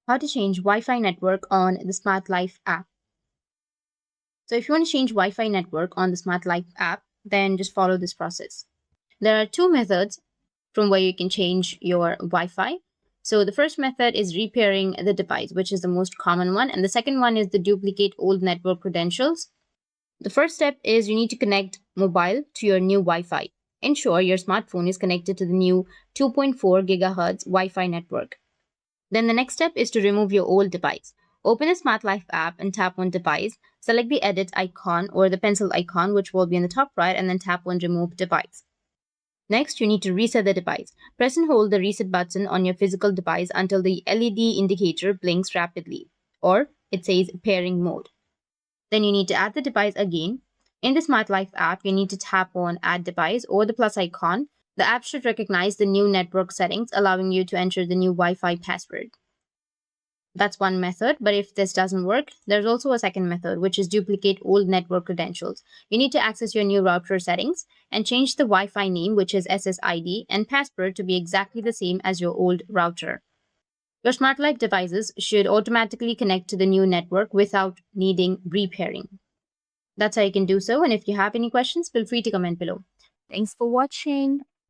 How to change Wi-Fi network on the Smart Life app. So if you want to change Wi-Fi network on the Smart Life app, then just follow this process. There are two methods from where you can change your Wi-Fi. So the first method is repairing the device, which is the most common one. And the second one is to duplicate old network credentials. The first step is you need to connect mobile to your new Wi-Fi. Ensure your smartphone is connected to the new 2.4 GHz Wi-Fi network. Then the next step is to remove your old device. Open the Smart Life app and tap on Device. Select the edit icon or the pencil icon, which will be in the top right, and then tap on Remove Device. Next, you need to reset the device. Press and hold the reset button on your physical device until the LED indicator blinks rapidly, or it says pairing mode. Then you need to add the device again. In the Smart Life app, you need to tap on Add Device or the plus icon. The app should recognize the new network settings, allowing you to enter the new Wi-Fi password. That's one method, but if this doesn't work, there's also a second method, which is duplicate old network credentials. You need to access your new router settings and change the Wi-Fi name, which is SSID, and password to be exactly the same as your old router. Your Smart Life devices should automatically connect to the new network without needing repairing. That's how you can do so, and if you have any questions, feel free to comment below. Thanks for watching.